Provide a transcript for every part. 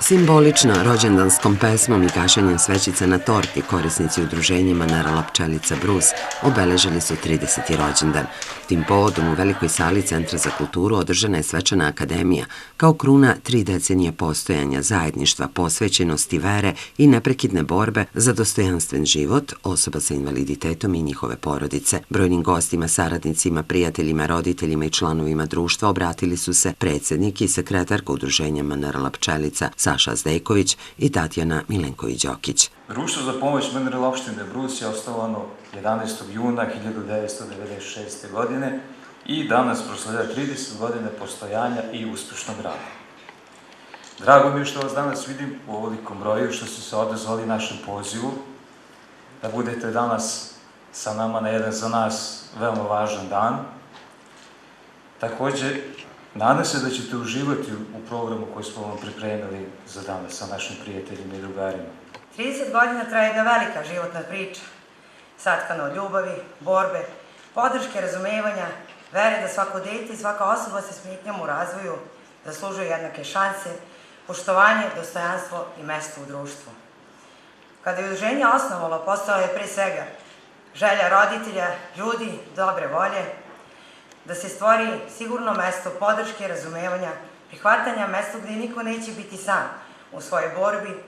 Simbolično rođendanskom pesmom i gašenjem svećica na torti korisnici udruženja Manerala Pčelica Brus obeležili su 30. rođendan. Tim povodom u velikoj sali Centra za kulturu održana je svečana akademija kao kruna 3 decenije postojanja zajedništva, posvećenosti, vere i neprekidne borbe za dostojanstven život osoba sa invaliditetom i njihove porodice. Brojnim gostima, saradnicima, prijateljima, roditeljima i članovima društva obratili su se predsjednik i sekretarka udruženja Manerala Pčelica Saša Zdejković i Tatjana Milenković-Đokić. Društvo za pomoć Manerala opštine Brus je osnovano 11. juna 1996. godine i danas proslavlja 30 godine postojanja i uspešnog rada. Drago mi je što vas danas vidim u ovolikom broju, što ste se odazvali našem pozivu, da budete danas sa nama na jedan za nas veoma važan dan. Takođe, nadam se da ćete uživati u programu koji smo vam pripremili za danas sa našim prijateljima i drugarima. 30 godina traje jedna velika životna priča, satkana od ljubavi, borbe, podrške, razumevanja, vere da svako dete i svaka osoba sa smetnjama u razvoju zaslužuje jednake šanse, poštovanje, dostojanstvo i mesto u društvu. Kada je udruženje osnovalo, postala je pre svega želja roditelja, ljudi, dobre volje, da se stvori sigurno mesto podrške, razumevanja, prihvatanja, mesto gde niko neće biti sam u svojoj borbi,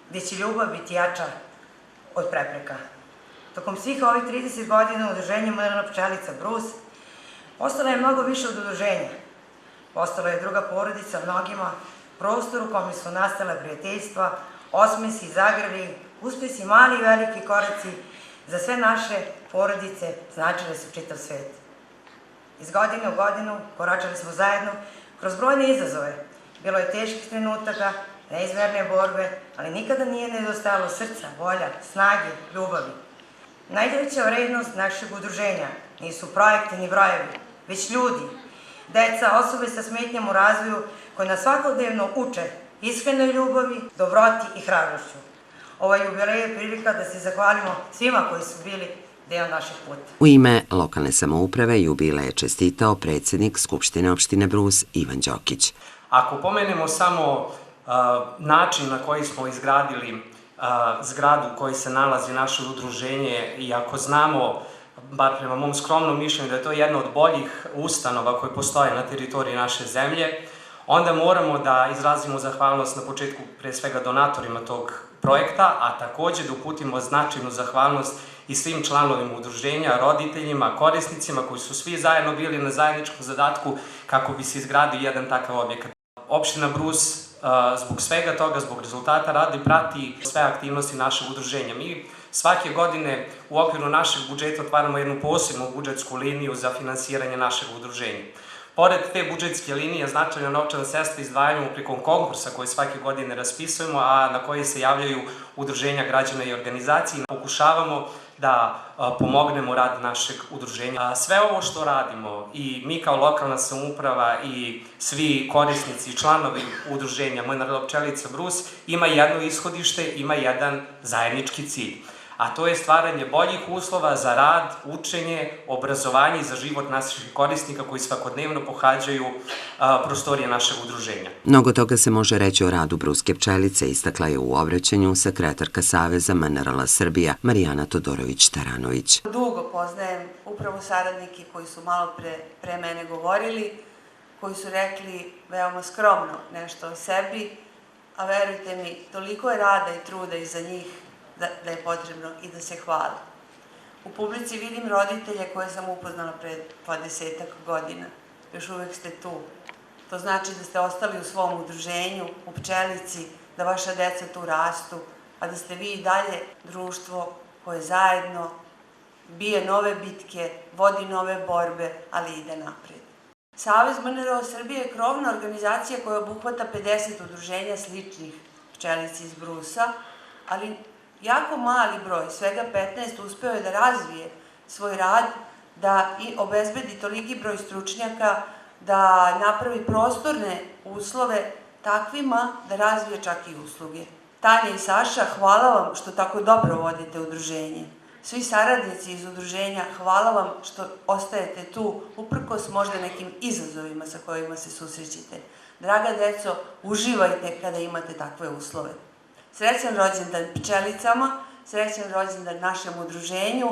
gde će ljubav biti jača od prepreka. Tokom svih ovih 30 godina udruženje Manerala Pčelica Brus postalo je mnogo više od udruženja. Postalo je druga porodica mnogima, prostor u kome su nastala prijateljstva, osmesi, zagradi, uspesi, mali i veliki koraci za sve naše porodice značile su čitav svet. Iz godine u godinu koračali smo zajedno kroz brojne izazove. Bilo je teških trenutaka, neizmerne borbe, ali nikada nije nedostajalo srca, volja, snage, ljubavi. Najveća vrednost našeg udruženja nisu projekti ni brojevi, već ljudi, deca, osobe sa smetnjama u razvoju koji nas svakodnevno uče iskrenoj ljubavi, dobroti i hrabrošću. Ovaj jubilej je prilika da se zahvalimo svima koji su bili deo našeg puta. U ime lokalne samouprave jubilej je čestitao predsjednik Skupštine opštine Brus Ivan Đokić. Ako pomenemo samo način na koji smo izgradili zgradu u kojoj se nalazi naše udruženje i ako znamo, bar prema mom skromnom mišljenju, da je to jedna od boljih ustanova koje postoje na teritoriji naše zemlje, onda moramo da izrazimo zahvalnost na početku pre svega donatorima tog projekta, a takođe da uputimo značajnu zahvalnost i svim članovima udruženja, roditeljima, korisnicima koji su svi zajedno bili na zajedničkom zadatku kako bi se izgradio jedan takav objekat. Opština Brus zbog svega toga, zbog rezultata rada i prati sve aktivnosti našeg udruženja. Mi svake godine u okviru našeg budžeta otvaramo jednu posebnu budžetsku liniju za finansiranje našeg udruženja. Pored te budžetske linije, značajna novčana sredstva izdvajamo preko konkursa koje svake godine raspisujemo, a na koje se javljaju udruženja građana i organizacije. Pokušavamo da pomognemo rad našeg udruženja. Sve ovo što radimo i mi kao lokalna samouprava i svi korisnici i članovi udruženja Manerala Pčelica Brus ima jedno ishodište, ima jedan zajednički cilj. A to je stvaranje boljih uslova za rad, učenje, obrazovanje i za život naših korisnika koji svakodnevno pohađaju prostorije našeg udruženja. Mnogo toga se može reći o radu Bruske pčelice, istakla je u obraćanju sekretarka Saveza Manerala Srbija Marijana Todorović-Taranović. Dugo poznajem upravo saradnike koji su malo pre mene govorili, koji su rekli veoma skromno nešto o sebi, a verujte mi, toliko je rada i truda iza njih da je potrebno i da se hvali. U publici vidim roditelje koje sam upoznala pre 20-ak godina. Još uvek ste tu. To znači da ste ostali u svom udruženju, u Pčelici, da vaša deca tu rastu, a da ste vi i dalje društvo koje zajedno bije nove bitke, vodi nove borbe, ali ide napred. Savez Manerala Srbije je krovna organizacija koja obuhvata 50 udruženja sličnih Pčelici iz Brusa, ali jako mali broj, svega 15, uspeo je da razvije svoj rad, da obezbedi toliki broj stručnjaka, da napravi prostorne uslove takvima da razvije čak i usluge. Tanja i Saša, hvala vam što tako dobro vodite udruženje. Svi saradnici iz udruženja, hvala vam što ostajete tu, uprkos možda nekim izazovima sa kojima se susrećete. Draga deco, uživajte kada imate takve uslove. Srećan rođendan pčelicama, srećan rođendan našem udruženju.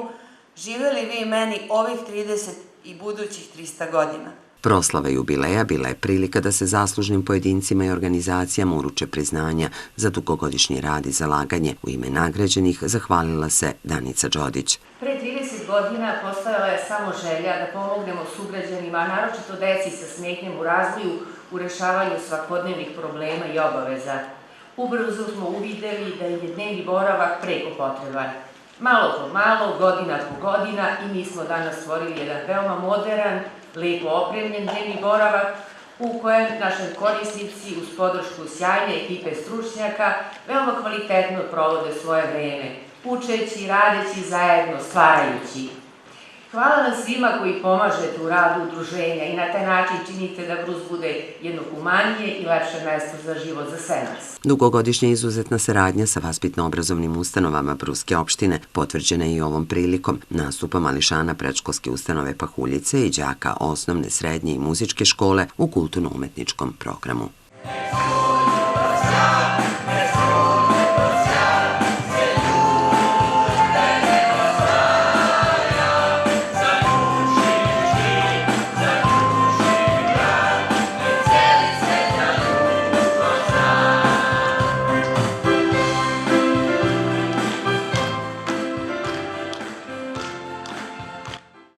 Živeli vi i meni ovih 30 i budućih 300 godina. Proslava jubileja bila je prilika da se zaslužnim pojedincima i organizacijama uruče priznanja za dugogodišnji rad i zalaganje. U ime nagrađenih zahvalila se Danica Đodić. Pre 30 godina postojala je samo želja da pomognemo sugrađanima, a naročito deci sa smetnjom u razvoju, u rešavanju svakodnevnih problema i obaveza. Ubrzo smo uvideli da je dnevni boravak preko potreban. Malo po malo, godina po godina i mi smo danas stvorili jedan veoma modern, lepo opremljen dnevni boravak u kojem naši korisnici uz podršku sjajne ekipe stručnjaka veoma kvalitetno provode svoje vreme, učeći, radeći zajedno, stvarajući. Hvala vam svima koji pomažete u radu udruženja i na taj način činite da Brus bude jedno humanije i lepše mesto za život za sve nas. Dugogodišnja izuzetna saradnja sa vaspitno-obrazovnim ustanovama Bruske opštine potvrđena je i ovom prilikom nastupom mališana predškolske ustanove Pahuljice i đaka osnovne, srednje i muzičke škole u kulturno-umetničkom programu.